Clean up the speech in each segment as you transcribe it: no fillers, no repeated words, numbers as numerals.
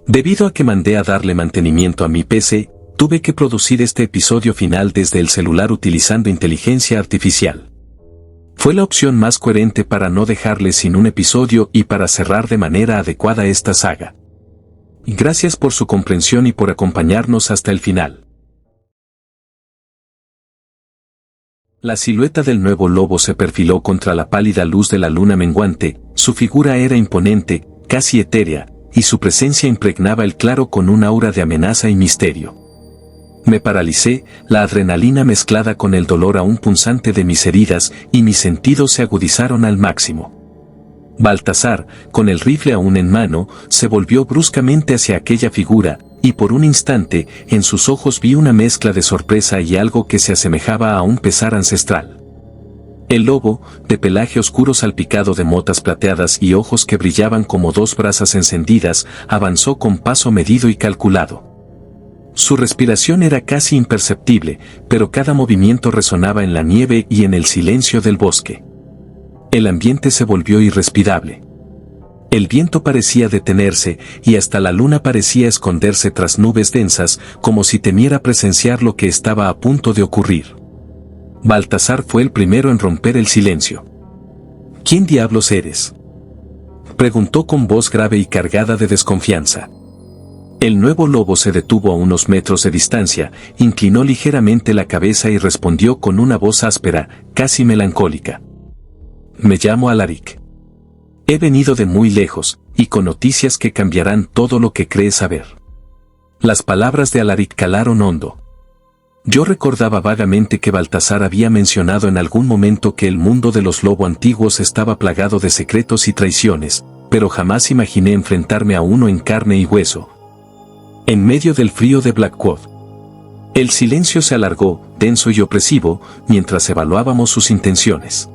Debido a que mandé a darle mantenimiento a mi PC, tuve que producir este episodio final desde el celular utilizando inteligencia artificial. Fue la opción más coherente para no dejarle sin un episodio y para cerrar de manera adecuada esta saga. Gracias por su comprensión y por acompañarnos hasta el final. La silueta del nuevo lobo se perfiló contra la pálida luz de la luna menguante, su figura era imponente, casi etérea, y su presencia impregnaba el claro con un aura de amenaza y misterio. Me paralicé, la adrenalina mezclada con el dolor aún punzante de mis heridas, y mis sentidos se agudizaron al máximo. Baltasar, con el rifle aún en mano, se volvió bruscamente hacia aquella figura, y por un instante, en sus ojos vi una mezcla de sorpresa y algo que se asemejaba a un pesar ancestral. El lobo, de pelaje oscuro salpicado de motas plateadas y ojos que brillaban como dos brasas encendidas, avanzó con paso medido y calculado. Su respiración era casi imperceptible, pero cada movimiento resonaba en la nieve y en el silencio del bosque. El ambiente se volvió irrespirable. El viento parecía detenerse, y hasta la luna parecía esconderse tras nubes densas, como si temiera presenciar lo que estaba a punto de ocurrir. Baltasar fue el primero en romper el silencio. ¿Quién diablos eres?, preguntó con voz grave y cargada de desconfianza. El nuevo lobo se detuvo a unos metros de distancia, inclinó ligeramente la cabeza y respondió con una voz áspera, casi melancólica. Me llamo Alaric. He venido de muy lejos, y con noticias que cambiarán todo lo que crees saber. Las palabras de Alaric calaron hondo. Yo recordaba vagamente que Baltasar había mencionado en algún momento que el mundo de los lobo antiguos estaba plagado de secretos y traiciones, pero jamás imaginé enfrentarme a uno en carne y hueso. En medio del frío de Blackwood. El silencio se alargó, denso y opresivo, mientras evaluábamos sus intenciones.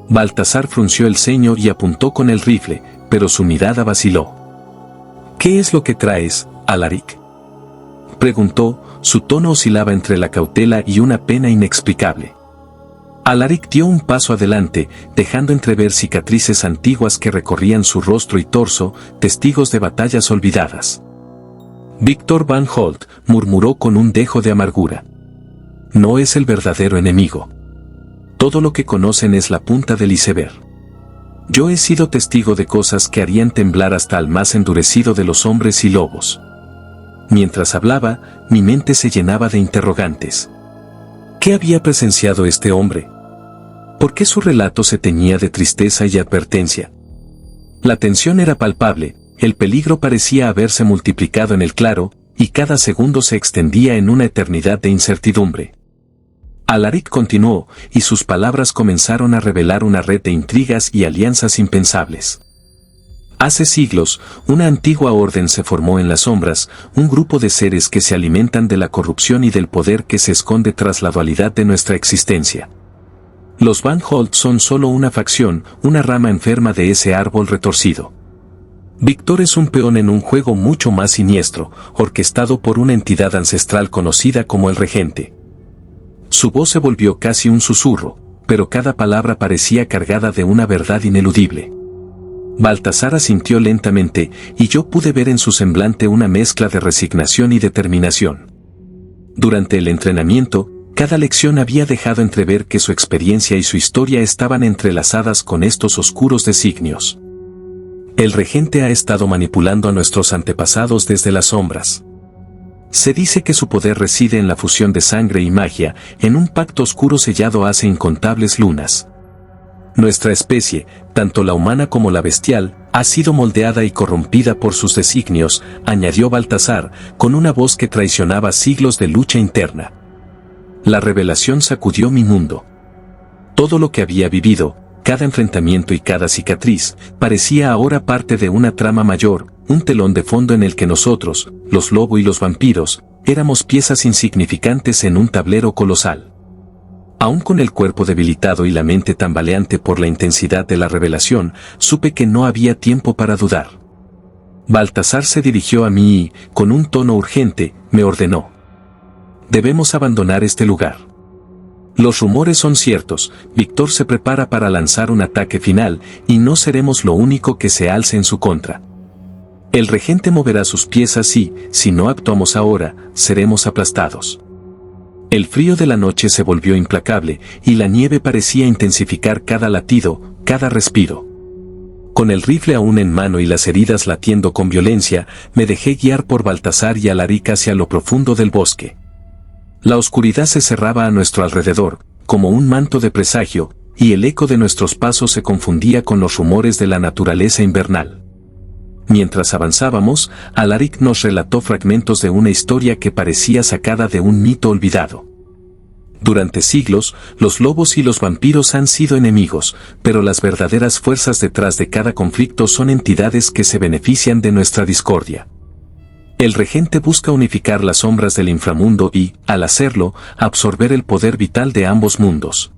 Baltasar frunció el ceño y apuntó con el rifle, pero su mirada vaciló. ¿Qué es lo que traes, Alaric?, preguntó, su tono oscilaba entre la cautela y una pena inexplicable. Alaric dio un paso adelante, dejando entrever cicatrices antiguas que recorrían su rostro y torso, testigos de batallas olvidadas. Víctor Van Holt, murmuró con un dejo de amargura. No es el verdadero enemigo. Todo lo que conocen es la punta del iceberg. Yo he sido testigo de cosas que harían temblar hasta al más endurecido de los hombres y lobos. Mientras hablaba, mi mente se llenaba de interrogantes. ¿Qué había presenciado este hombre? ¿Por qué su relato se teñía de tristeza y advertencia? La tensión era palpable, el peligro parecía haberse multiplicado en el claro, y cada segundo se extendía en una eternidad de incertidumbre. Alaric continuó, y sus palabras comenzaron a revelar una red de intrigas y alianzas impensables. Hace siglos, una antigua orden se formó en las sombras, un grupo de seres que se alimentan de la corrupción y del poder que se esconde tras la dualidad de nuestra existencia. Los Van Holt son solo una facción, una rama enferma de ese árbol retorcido. Víctor es un peón en un juego mucho más siniestro, orquestado por una entidad ancestral conocida como el Regente. Su voz se volvió casi un susurro, pero cada palabra parecía cargada de una verdad ineludible. Baltasar asintió lentamente, y yo pude ver en su semblante una mezcla de resignación y determinación. Durante el entrenamiento, cada lección había dejado entrever que su experiencia y su historia estaban entrelazadas con estos oscuros designios. El Regente ha estado manipulando a nuestros antepasados desde las sombras. Se dice que su poder reside en la fusión de sangre y magia, en un pacto oscuro sellado hace incontables lunas. Nuestra especie, tanto la humana como la bestial, ha sido moldeada y corrompida por sus designios, añadió Baltasar, con una voz que traicionaba siglos de lucha interna. La revelación sacudió mi mundo. Todo lo que había vivido, cada enfrentamiento y cada cicatriz, parecía ahora parte de una trama mayor, un telón de fondo en el que nosotros, los lobo y los vampiros, éramos piezas insignificantes en un tablero colosal. Aún con el cuerpo debilitado y la mente tambaleante por la intensidad de la revelación, supe que no había tiempo para dudar. Baltasar se dirigió a mí y, con un tono urgente, me ordenó. Debemos abandonar este lugar. Los rumores son ciertos, Víctor se prepara para lanzar un ataque final, y no seremos lo único que se alce en su contra. El regente moverá sus piezas y, si no actuamos ahora, seremos aplastados. El frío de la noche se volvió implacable, y la nieve parecía intensificar cada latido, cada respiro. Con el rifle aún en mano y las heridas latiendo con violencia, me dejé guiar por Baltasar y Alaric hacia lo profundo del bosque. La oscuridad se cerraba a nuestro alrededor, como un manto de presagio, y el eco de nuestros pasos se confundía con los rumores de la naturaleza invernal. Mientras avanzábamos, Alaric nos relató fragmentos de una historia que parecía sacada de un mito olvidado. Durante siglos, los lobos y los vampiros han sido enemigos, pero las verdaderas fuerzas detrás de cada conflicto son entidades que se benefician de nuestra discordia. El regente busca unificar las sombras del inframundo y, al hacerlo, absorber el poder vital de ambos mundos.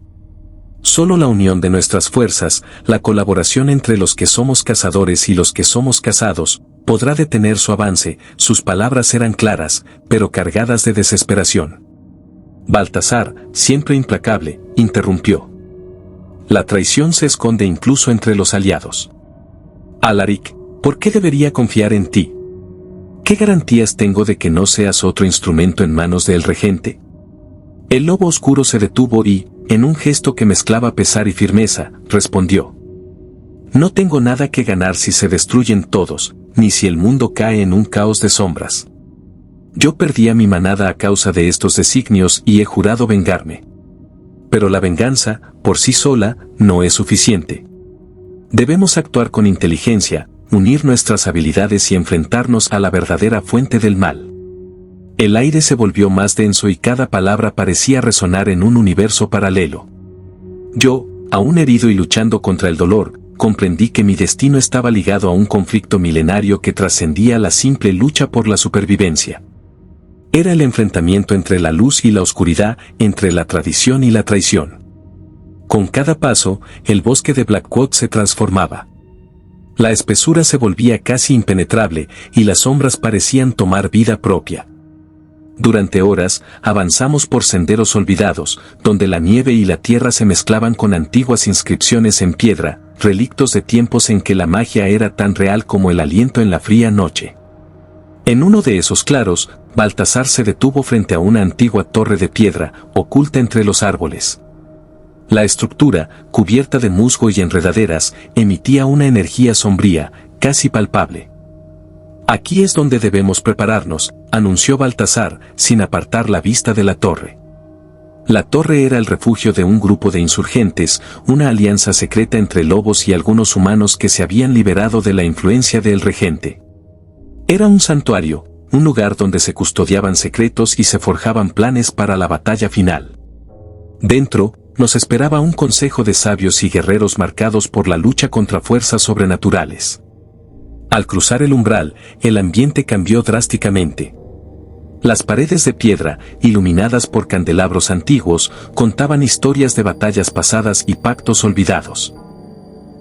Solo la unión de nuestras fuerzas, la colaboración entre los que somos cazadores y los que somos cazados, podrá detener su avance. Sus palabras eran claras, pero cargadas de desesperación. Baltasar, siempre implacable, interrumpió. La traición se esconde incluso entre los aliados. Alaric, ¿por qué debería confiar en ti? ¿Qué garantías tengo de que no seas otro instrumento en manos del regente? El lobo oscuro se detuvo y, en un gesto que mezclaba pesar y firmeza, respondió. No tengo nada que ganar si se destruyen todos, ni si el mundo cae en un caos de sombras. Yo perdí a mi manada a causa de estos designios y he jurado vengarme. Pero la venganza, por sí sola, no es suficiente. Debemos actuar con inteligencia, unir nuestras habilidades y enfrentarnos a la verdadera fuente del mal. El aire se volvió más denso y cada palabra parecía resonar en un universo paralelo. Yo, aún herido y luchando contra el dolor, comprendí que mi destino estaba ligado a un conflicto milenario que trascendía la simple lucha por la supervivencia. Era el enfrentamiento entre la luz y la oscuridad, entre la tradición y la traición. Con cada paso, el bosque de Blackwood se transformaba. La espesura se volvía casi impenetrable y las sombras parecían tomar vida propia. Durante horas, avanzamos por senderos olvidados, donde la nieve y la tierra se mezclaban con antiguas inscripciones en piedra, relictos de tiempos en que la magia era tan real como el aliento en la fría noche. En uno de esos claros, Baltasar se detuvo frente a una antigua torre de piedra, oculta entre los árboles. La estructura, cubierta de musgo y enredaderas, emitía una energía sombría, casi palpable. Aquí es donde debemos prepararnos, anunció Baltasar, sin apartar la vista de la torre. La torre era el refugio de un grupo de insurgentes, una alianza secreta entre lobos y algunos humanos que se habían liberado de la influencia del regente. Era un santuario, un lugar donde se custodiaban secretos y se forjaban planes para la batalla final. Dentro, nos esperaba un consejo de sabios y guerreros marcados por la lucha contra fuerzas sobrenaturales. Al cruzar el umbral, el ambiente cambió drásticamente. Las paredes de piedra, iluminadas por candelabros antiguos, contaban historias de batallas pasadas y pactos olvidados.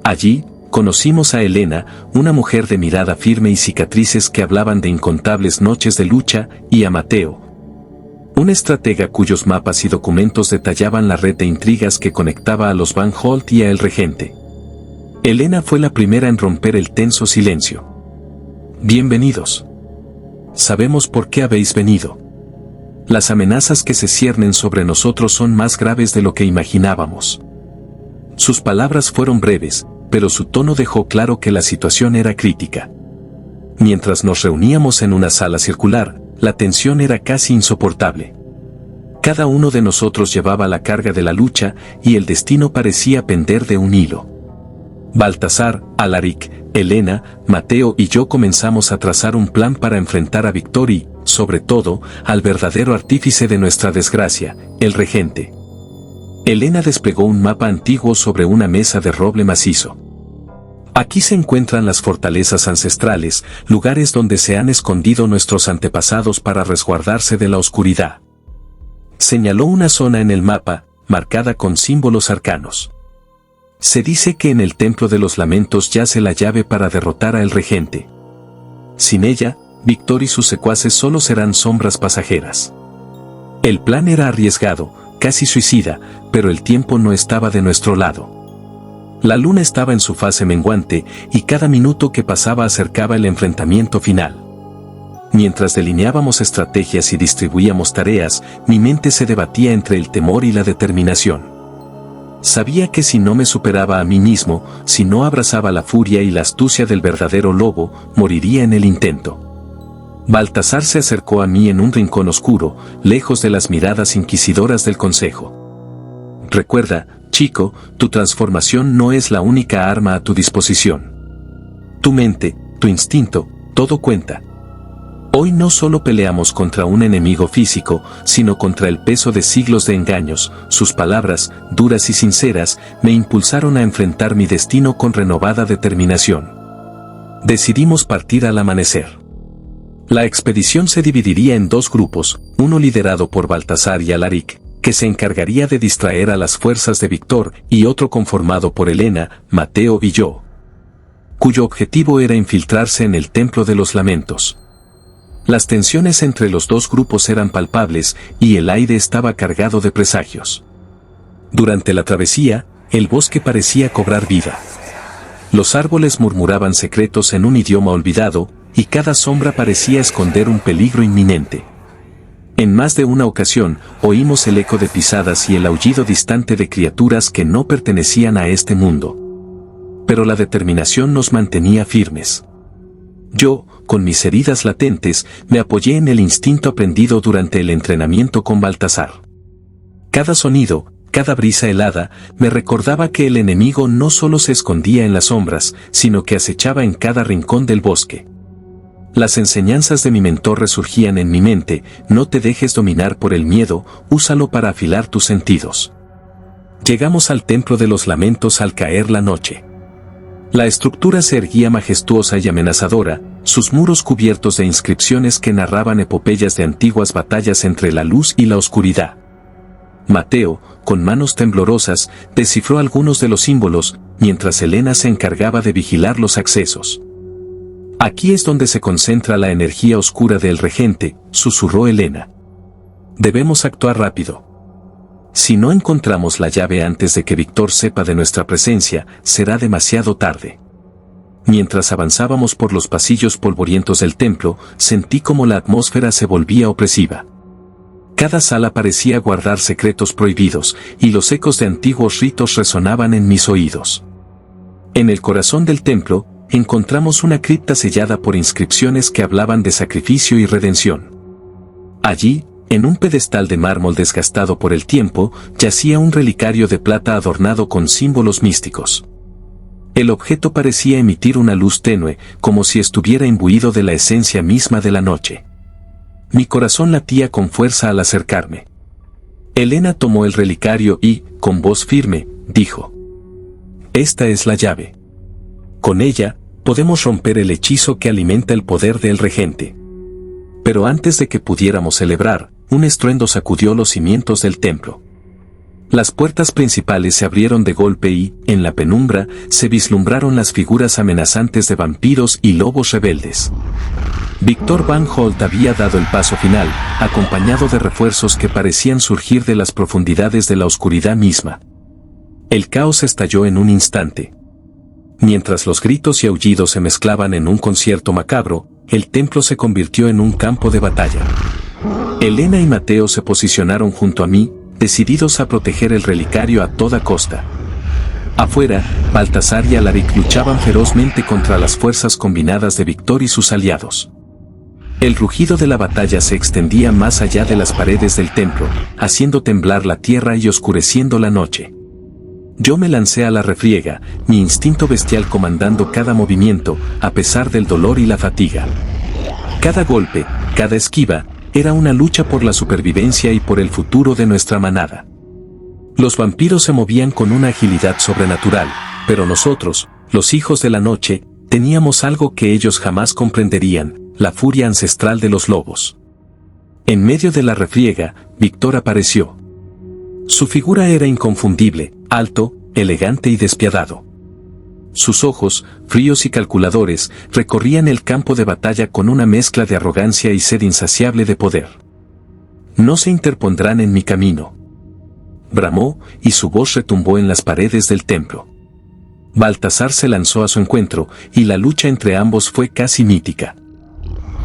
Allí, conocimos a Helena, una mujer de mirada firme y cicatrices que hablaban de incontables noches de lucha, y a Mateo, un estratega cuyos mapas y documentos detallaban la red de intrigas que conectaba a los Van Holt y a el regente. Helena fue la primera en romper el tenso silencio. Bienvenidos. Sabemos por qué habéis venido. Las amenazas que se ciernen sobre nosotros son más graves de lo que imaginábamos. Sus palabras fueron breves, pero su tono dejó claro que la situación era crítica. Mientras nos reuníamos en una sala circular, la tensión era casi insoportable. Cada uno de nosotros llevaba la carga de la lucha y el destino parecía pender de un hilo. Baltasar, Alaric, Helena, Mateo y yo comenzamos a trazar un plan para enfrentar a Víctor y, sobre todo, al verdadero artífice de nuestra desgracia, el regente. Helena desplegó un mapa antiguo sobre una mesa de roble macizo. Aquí se encuentran las fortalezas ancestrales, lugares donde se han escondido nuestros antepasados para resguardarse de la oscuridad. Señaló una zona en el mapa, marcada con símbolos arcanos. Se dice que en el Templo de los Lamentos yace la llave para derrotar a el regente. Sin ella, Víctor y sus secuaces solo serán sombras pasajeras. El plan era arriesgado, casi suicida, pero el tiempo no estaba de nuestro lado. La luna estaba en su fase menguante y cada minuto que pasaba acercaba el enfrentamiento final. Mientras delineábamos estrategias y distribuíamos tareas, mi mente se debatía entre el temor y la determinación. Sabía que si no me superaba a mí mismo, si no abrazaba la furia y la astucia del verdadero lobo, moriría en el intento. Baltasar se acercó a mí en un rincón oscuro, lejos de las miradas inquisidoras del consejo. Recuerda, chico, tu transformación no es la única arma a tu disposición. Tu mente, tu instinto, todo cuenta. Hoy no solo peleamos contra un enemigo físico, sino contra el peso de siglos de engaños. Sus palabras, duras y sinceras, me impulsaron a enfrentar mi destino con renovada determinación. Decidimos partir al amanecer. La expedición se dividiría en dos grupos, uno liderado por Baltasar y Alaric, que se encargaría de distraer a las fuerzas de Víctor, y otro conformado por Helena, Mateo y yo, cuyo objetivo era infiltrarse en el Templo de los Lamentos. Las tensiones entre los dos grupos eran palpables y el aire estaba cargado de presagios. Durante la travesía, el bosque parecía cobrar vida. Los árboles murmuraban secretos en un idioma olvidado, y cada sombra parecía esconder un peligro inminente. En más de una ocasión, oímos el eco de pisadas y el aullido distante de criaturas que no pertenecían a este mundo. Pero la determinación nos mantenía firmes. Yo, con mis heridas latentes, me apoyé en el instinto aprendido durante el entrenamiento con Baltasar. Cada sonido, cada brisa helada, me recordaba que el enemigo no solo se escondía en las sombras, sino que acechaba en cada rincón del bosque. Las enseñanzas de mi mentor resurgían en mi mente: no te dejes dominar por el miedo, úsalo para afilar tus sentidos. Llegamos al Templo de los Lamentos al caer la noche. La estructura se erguía majestuosa y amenazadora, sus muros cubiertos de inscripciones que narraban epopeyas de antiguas batallas entre la luz y la oscuridad. Mateo, con manos temblorosas, descifró algunos de los símbolos, mientras Helena se encargaba de vigilar los accesos. Aquí es donde se concentra la energía oscura del regente, susurró Helena. Debemos actuar rápido. Si no encontramos la llave antes de que Víctor sepa de nuestra presencia, será demasiado tarde. Mientras avanzábamos por los pasillos polvorientos del templo, sentí como la atmósfera se volvía opresiva. Cada sala parecía guardar secretos prohibidos, y los ecos de antiguos ritos resonaban en mis oídos. En el corazón del templo, encontramos una cripta sellada por inscripciones que hablaban de sacrificio y redención. Allí, en un pedestal de mármol desgastado por el tiempo, yacía un relicario de plata adornado con símbolos místicos. El objeto parecía emitir una luz tenue, como si estuviera imbuido de la esencia misma de la noche. Mi corazón latía con fuerza al acercarme. Helena tomó el relicario y, con voz firme, dijo: «Esta es la llave. Con ella, podemos romper el hechizo que alimenta el poder del regente». Pero antes de que pudiéramos celebrar, un estruendo sacudió los cimientos del templo. Las puertas principales se abrieron de golpe y, en la penumbra, se vislumbraron las figuras amenazantes de vampiros y lobos rebeldes. Víctor Van Holt había dado el paso final, acompañado de refuerzos que parecían surgir de las profundidades de la oscuridad misma. El caos estalló en un instante. Mientras los gritos y aullidos se mezclaban en un concierto macabro, el templo se convirtió en un campo de batalla. Helena y Mateo se posicionaron junto a mí, decididos a proteger el relicario a toda costa. Afuera, Baltasar y Alaric luchaban ferozmente contra las fuerzas combinadas de Víctor y sus aliados. El rugido de la batalla se extendía más allá de las paredes del templo, haciendo temblar la tierra y oscureciendo la noche. Yo me lancé a la refriega, mi instinto bestial comandando cada movimiento, a pesar del dolor y la fatiga. Cada golpe, cada esquiva, era una lucha por la supervivencia y por el futuro de nuestra manada. Los vampiros se movían con una agilidad sobrenatural, pero nosotros, los hijos de la noche, teníamos algo que ellos jamás comprenderían: la furia ancestral de los lobos. En medio de la refriega, Víctor apareció. Su figura era inconfundible, alto, elegante y despiadado. Sus ojos, fríos y calculadores, recorrían el campo de batalla con una mezcla de arrogancia y sed insaciable de poder. «No se interpondrán en mi camino», bramó, y su voz retumbó en las paredes del templo. Baltasar se lanzó a su encuentro, y la lucha entre ambos fue casi mítica.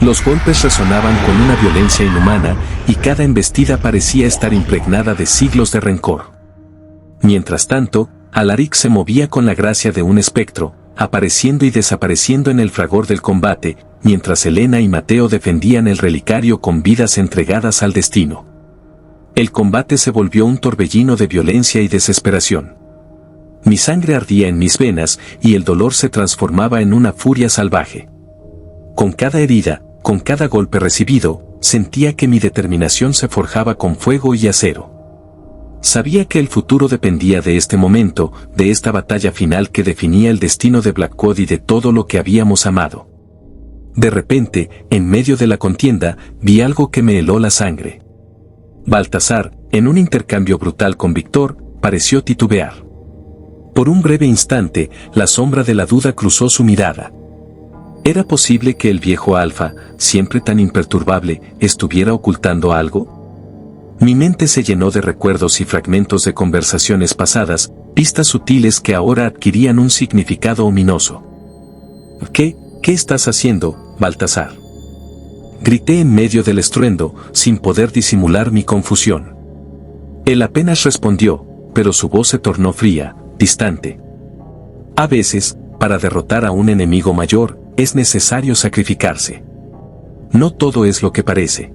Los golpes resonaban con una violencia inhumana, y cada embestida parecía estar impregnada de siglos de rencor. Mientras tanto, Alaric se movía con la gracia de un espectro, apareciendo y desapareciendo en el fragor del combate, mientras Helena y Mateo defendían el relicario con vidas entregadas al destino. El combate se volvió un torbellino de violencia y desesperación. Mi sangre ardía en mis venas, y el dolor se transformaba en una furia salvaje. Con cada herida, con cada golpe recibido, sentía que mi determinación se forjaba con fuego y acero. Sabía que el futuro dependía de este momento, de esta batalla final que definía el destino de Blackwood y de todo lo que habíamos amado. De repente, en medio de la contienda, vi algo que me heló la sangre. Baltasar, en un intercambio brutal con Víctor, pareció titubear. Por un breve instante, la sombra de la duda cruzó su mirada. ¿Era posible que el viejo Alfa, siempre tan imperturbable, estuviera ocultando algo? Mi mente se llenó de recuerdos y fragmentos de conversaciones pasadas, pistas sutiles que ahora adquirían un significado ominoso. ¿Qué estás haciendo, Baltasar? Grité en medio del estruendo, sin poder disimular mi confusión. Él apenas respondió, pero su voz se tornó fría, distante. A veces, para derrotar a un enemigo mayor, es necesario sacrificarse. No todo es lo que parece.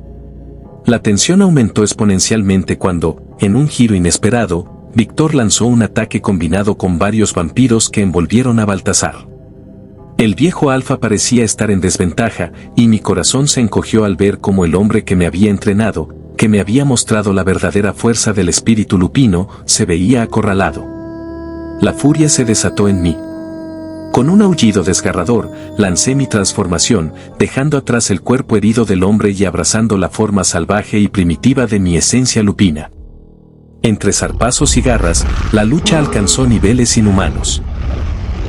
La tensión aumentó exponencialmente cuando, en un giro inesperado, Víctor lanzó un ataque combinado con varios vampiros que envolvieron a Baltasar. El viejo Alfa parecía estar en desventaja, y mi corazón se encogió al ver cómo el hombre que me había entrenado, que me había mostrado la verdadera fuerza del espíritu lupino, se veía acorralado. La furia se desató en mí. Con un aullido desgarrador, lancé mi transformación, dejando atrás el cuerpo herido del hombre y abrazando la forma salvaje y primitiva de mi esencia lupina. Entre zarpazos y garras, la lucha alcanzó niveles inhumanos.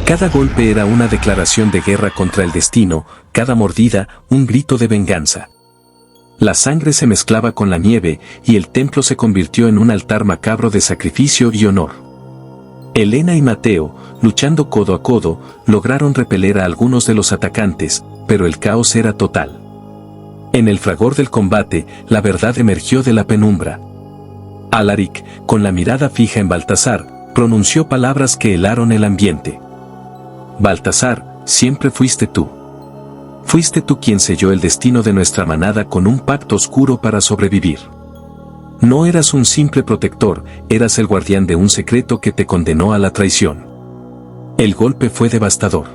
Cada golpe era una declaración de guerra contra el destino, cada mordida, un grito de venganza. La sangre se mezclaba con la nieve, y el templo se convirtió en un altar macabro de sacrificio y honor. Helena y Mateo, luchando codo a codo, lograron repeler a algunos de los atacantes, pero el caos era total. En el fragor del combate, la verdad emergió de la penumbra. Alaric, con la mirada fija en Baltasar, pronunció palabras que helaron el ambiente. Baltasar, siempre fuiste tú. Fuiste tú quien selló el destino de nuestra manada con un pacto oscuro para sobrevivir. No eras un simple protector, eras el guardián de un secreto que te condenó a la traición. El golpe fue devastador.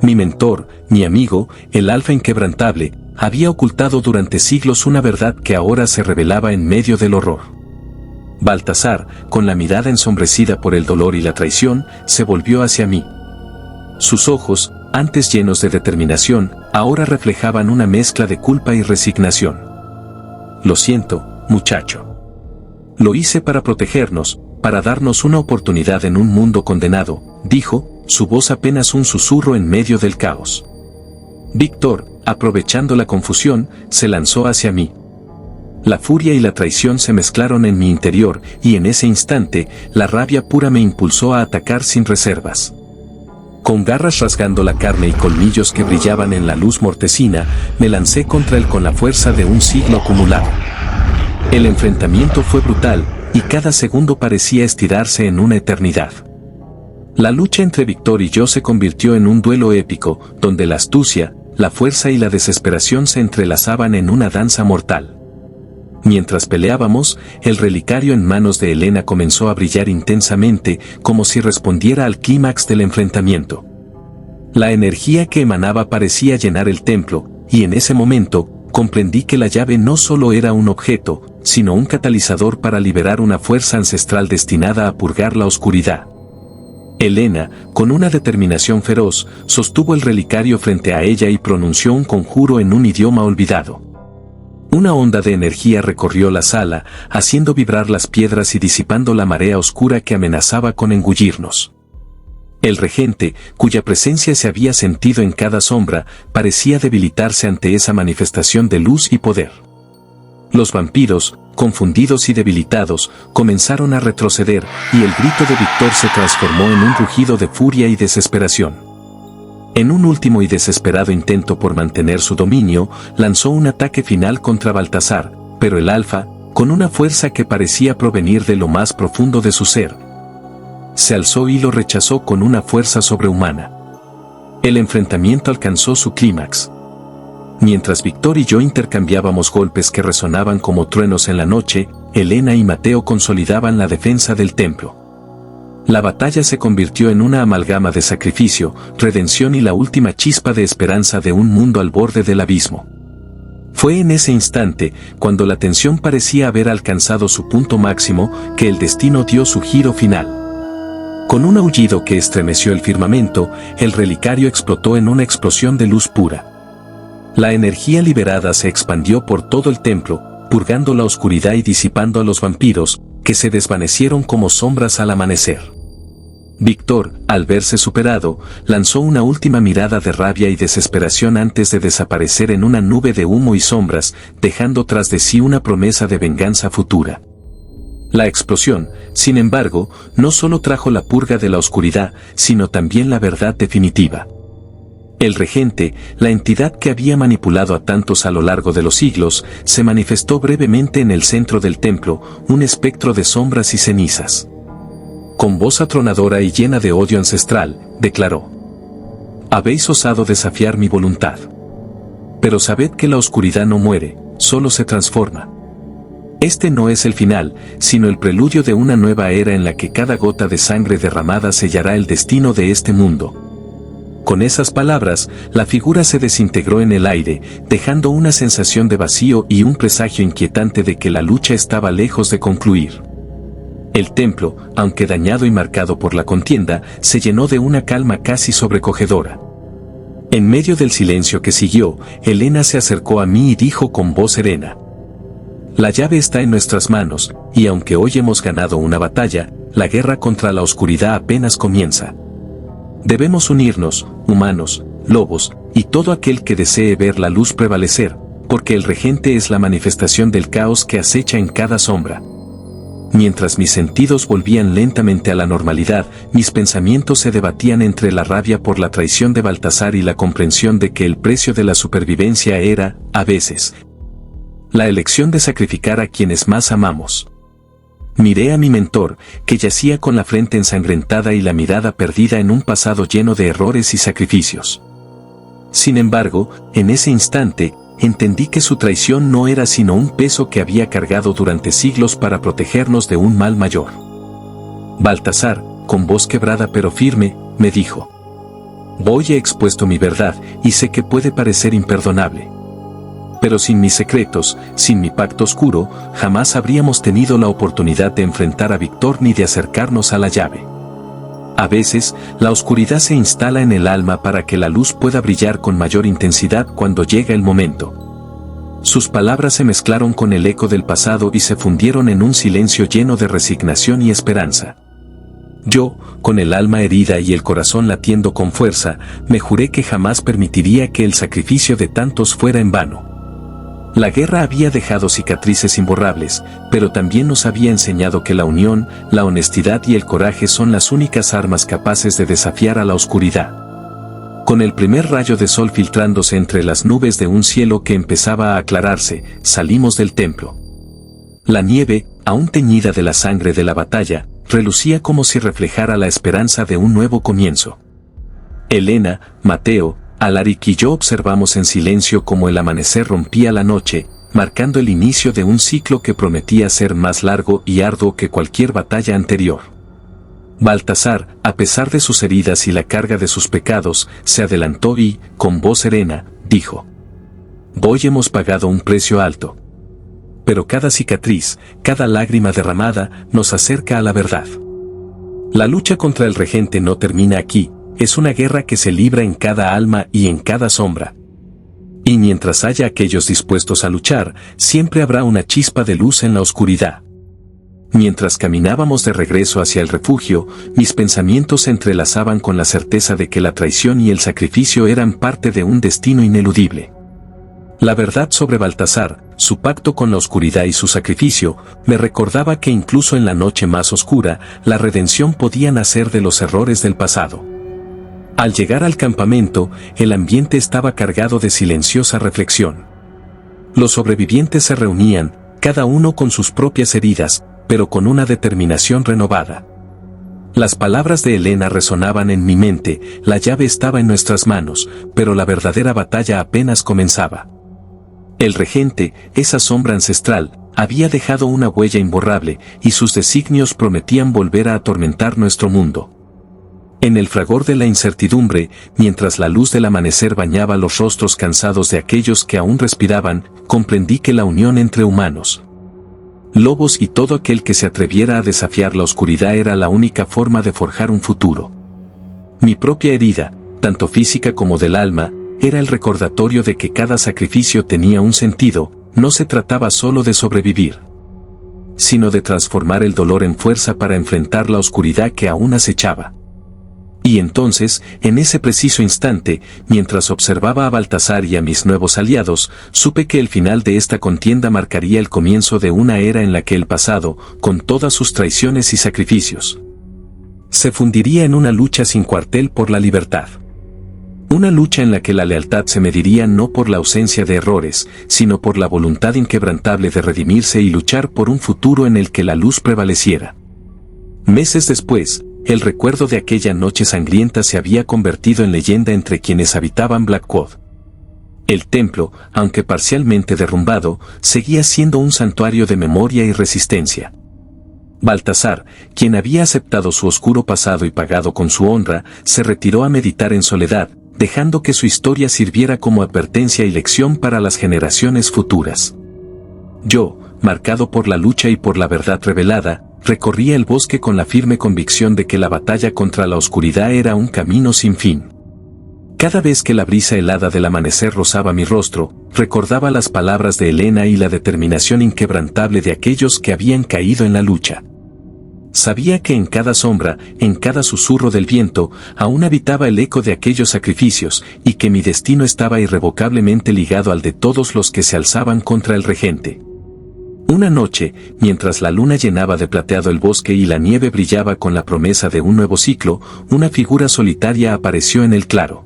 Mi mentor, mi amigo, el Alfa inquebrantable, había ocultado durante siglos una verdad que ahora se revelaba en medio del horror. Baltasar, con la mirada ensombrecida por el dolor y la traición, se volvió hacia mí. Sus ojos, antes llenos de determinación, ahora reflejaban una mezcla de culpa y resignación. Lo siento, muchacho. Lo hice para protegernos, para darnos una oportunidad en un mundo condenado, dijo, su voz apenas un susurro en medio del caos. Víctor, aprovechando la confusión, se lanzó hacia mí. La furia y la traición se mezclaron en mi interior, y en ese instante, la rabia pura me impulsó a atacar sin reservas. Con garras rasgando la carne y colmillos que brillaban en la luz mortecina, me lancé contra él con la fuerza de un siglo acumulado. El enfrentamiento fue brutal, y cada segundo parecía estirarse en una eternidad. La lucha entre Víctor y yo se convirtió en un duelo épico, donde la astucia, la fuerza y la desesperación se entrelazaban en una danza mortal. Mientras peleábamos, el relicario en manos de Helena comenzó a brillar intensamente, como si respondiera al clímax del enfrentamiento. La energía que emanaba parecía llenar el templo, y en ese momento, comprendí que la llave no solo era un objeto, sino un catalizador para liberar una fuerza ancestral destinada a purgar la oscuridad. Helena, con una determinación feroz, sostuvo el relicario frente a ella y pronunció un conjuro en un idioma olvidado. Una onda de energía recorrió la sala, haciendo vibrar las piedras y disipando la marea oscura que amenazaba con engullirnos. El regente, cuya presencia se había sentido en cada sombra, parecía debilitarse ante esa manifestación de luz y poder. Los vampiros, confundidos y debilitados, comenzaron a retroceder, y el grito de Víctor se transformó en un rugido de furia y desesperación. En un último y desesperado intento por mantener su dominio, lanzó un ataque final contra Baltasar, pero el alfa, con una fuerza que parecía provenir de lo más profundo de su ser, se alzó y lo rechazó con una fuerza sobrehumana. El enfrentamiento alcanzó su clímax. Mientras Víctor y yo intercambiábamos golpes que resonaban como truenos en la noche, Helena y Mateo consolidaban la defensa del templo. La batalla se convirtió en una amalgama de sacrificio, redención y la última chispa de esperanza de un mundo al borde del abismo. Fue en ese instante, cuando la tensión parecía haber alcanzado su punto máximo, que el destino dio su giro final. Con un aullido que estremeció el firmamento, el relicario explotó en una explosión de luz pura. La energía liberada se expandió por todo el templo, purgando la oscuridad y disipando a los vampiros, que se desvanecieron como sombras al amanecer. Víctor, al verse superado, lanzó una última mirada de rabia y desesperación antes de desaparecer en una nube de humo y sombras, dejando tras de sí una promesa de venganza futura. La explosión, sin embargo, no solo trajo la purga de la oscuridad, sino también la verdad definitiva. El regente, la entidad que había manipulado a tantos a lo largo de los siglos, se manifestó brevemente en el centro del templo, un espectro de sombras y cenizas. Con voz atronadora y llena de odio ancestral, declaró: «Habéis osado desafiar mi voluntad. Pero sabed que la oscuridad no muere, solo se transforma. Este no es el final, sino el preludio de una nueva era en la que cada gota de sangre derramada sellará el destino de este mundo». Con esas palabras, la figura se desintegró en el aire, dejando una sensación de vacío y un presagio inquietante de que la lucha estaba lejos de concluir. El templo, aunque dañado y marcado por la contienda, se llenó de una calma casi sobrecogedora. En medio del silencio que siguió, Helena se acercó a mí y dijo con voz serena: «La llave está en nuestras manos, y aunque hoy hemos ganado una batalla, la guerra contra la oscuridad apenas comienza. Debemos unirnos, humanos, lobos, y todo aquel que desee ver la luz prevalecer, porque el regente es la manifestación del caos que acecha en cada sombra». Mientras mis sentidos volvían lentamente a la normalidad, mis pensamientos se debatían entre la rabia por la traición de Baltasar y la comprensión de que el precio de la supervivencia era, a veces, la elección de sacrificar a quienes más amamos. Miré a mi mentor, que yacía con la frente ensangrentada y la mirada perdida en un pasado lleno de errores y sacrificios. Sin embargo, en ese instante, entendí que su traición no era sino un peso que había cargado durante siglos para protegernos de un mal mayor. Baltasar, con voz quebrada pero firme, me dijo: «Hoy he expuesto mi verdad, y sé que puede parecer imperdonable. Pero sin mis secretos, sin mi pacto oscuro, jamás habríamos tenido la oportunidad de enfrentar a Víctor ni de acercarnos a la llave. A veces, la oscuridad se instala en el alma para que la luz pueda brillar con mayor intensidad cuando llega el momento». Sus palabras se mezclaron con el eco del pasado y se fundieron en un silencio lleno de resignación y esperanza. Yo, con el alma herida y el corazón latiendo con fuerza, me juré que jamás permitiría que el sacrificio de tantos fuera en vano. La guerra había dejado cicatrices imborrables, pero también nos había enseñado que la unión, la honestidad y el coraje son las únicas armas capaces de desafiar a la oscuridad. Con el primer rayo de sol filtrándose entre las nubes de un cielo que empezaba a aclararse, salimos del templo. La nieve, aún teñida de la sangre de la batalla, relucía como si reflejara la esperanza de un nuevo comienzo. Helena, Mateo, Alaric y yo observamos en silencio cómo el amanecer rompía la noche, marcando el inicio de un ciclo que prometía ser más largo y arduo que cualquier batalla anterior. Baltasar, a pesar de sus heridas y la carga de sus pecados, se adelantó y, con voz serena, dijo: «Hoy hemos pagado un precio alto. Pero cada cicatriz, cada lágrima derramada, nos acerca a la verdad. La lucha contra el regente no termina aquí. Es una guerra que se libra en cada alma y en cada sombra. Y mientras haya aquellos dispuestos a luchar, siempre habrá una chispa de luz en la oscuridad». Mientras caminábamos de regreso hacia el refugio, mis pensamientos se entrelazaban con la certeza de que la traición y el sacrificio eran parte de un destino ineludible. La verdad sobre Baltasar, su pacto con la oscuridad y su sacrificio, me recordaba que incluso en la noche más oscura, la redención podía nacer de los errores del pasado. Al llegar al campamento, el ambiente estaba cargado de silenciosa reflexión. Los sobrevivientes se reunían, cada uno con sus propias heridas, pero con una determinación renovada. Las palabras de Helena resonaban en mi mente, la llave estaba en nuestras manos, pero la verdadera batalla apenas comenzaba. El regente, esa sombra ancestral, había dejado una huella imborrable, y sus designios prometían volver a atormentar nuestro mundo. En el fragor de la incertidumbre, mientras la luz del amanecer bañaba los rostros cansados de aquellos que aún respiraban, comprendí que la unión entre humanos, lobos y todo aquel que se atreviera a desafiar la oscuridad era la única forma de forjar un futuro. Mi propia herida, tanto física como del alma, era el recordatorio de que cada sacrificio tenía un sentido, no se trataba solo de sobrevivir, sino de transformar el dolor en fuerza para enfrentar la oscuridad que aún acechaba. Y entonces, en ese preciso instante, mientras observaba a Baltasar y a mis nuevos aliados, supe que el final de esta contienda marcaría el comienzo de una era en la que el pasado, con todas sus traiciones y sacrificios, se fundiría en una lucha sin cuartel por la libertad. Una lucha en la que la lealtad se mediría no por la ausencia de errores, sino por la voluntad inquebrantable de redimirse y luchar por un futuro en el que la luz prevaleciera. Meses después, el recuerdo de aquella noche sangrienta se había convertido en leyenda entre quienes habitaban Blackwood. El templo, aunque parcialmente derrumbado, seguía siendo un santuario de memoria y resistencia. Baltasar, quien había aceptado su oscuro pasado y pagado con su honra, se retiró a meditar en soledad, dejando que su historia sirviera como advertencia y lección para las generaciones futuras. Yo, marcado por la lucha y por la verdad revelada, recorría el bosque con la firme convicción de que la batalla contra la oscuridad era un camino sin fin. Cada vez que la brisa helada del amanecer rozaba mi rostro, recordaba las palabras de Helena y la determinación inquebrantable de aquellos que habían caído en la lucha. Sabía que en cada sombra, en cada susurro del viento, aún habitaba el eco de aquellos sacrificios, y que mi destino estaba irrevocablemente ligado al de todos los que se alzaban contra el regente. Una noche, mientras la luna llenaba de plateado el bosque y la nieve brillaba con la promesa de un nuevo ciclo, una figura solitaria apareció en el claro.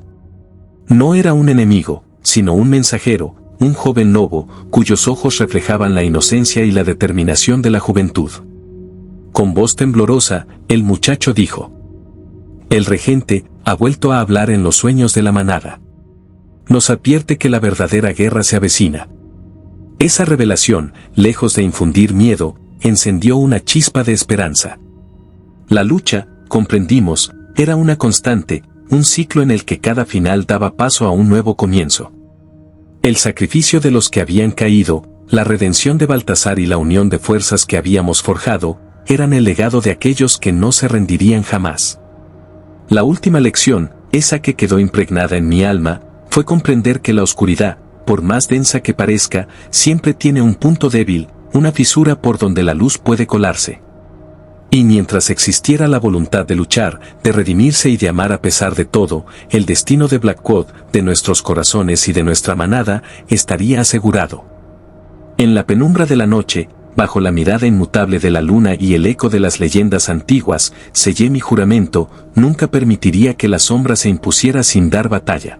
No era un enemigo, sino un mensajero, un joven lobo, cuyos ojos reflejaban la inocencia y la determinación de la juventud. Con voz temblorosa, el muchacho dijo: «El regente ha vuelto a hablar en los sueños de la manada. Nos advierte que la verdadera guerra se avecina». Esa revelación, lejos de infundir miedo, encendió una chispa de esperanza. La lucha, comprendimos, era una constante, un ciclo en el que cada final daba paso a un nuevo comienzo. El sacrificio de los que habían caído, la redención de Baltasar y la unión de fuerzas que habíamos forjado, eran el legado de aquellos que no se rendirían jamás. La última lección, esa que quedó impregnada en mi alma, fue comprender que la oscuridad, por más densa que parezca, siempre tiene un punto débil, una fisura por donde la luz puede colarse. Y mientras existiera la voluntad de luchar, de redimirse y de amar a pesar de todo, el destino de Blackwood, de nuestros corazones y de nuestra manada, estaría asegurado. En la penumbra de la noche, bajo la mirada inmutable de la luna y el eco de las leyendas antiguas, sellé mi juramento: nunca permitiría que la sombra se impusiera sin dar batalla.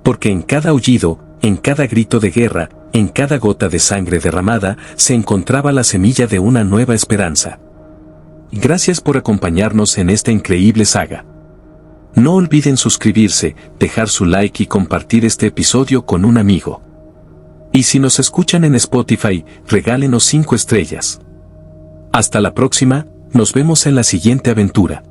Porque en cada aullido, en cada grito de guerra, en cada gota de sangre derramada, se encontraba la semilla de una nueva esperanza. Gracias por acompañarnos en esta increíble saga. No olviden suscribirse, dejar su like y compartir este episodio con un amigo. Y si nos escuchan en Spotify, regálenos 5 estrellas. Hasta la próxima, nos vemos en la siguiente aventura.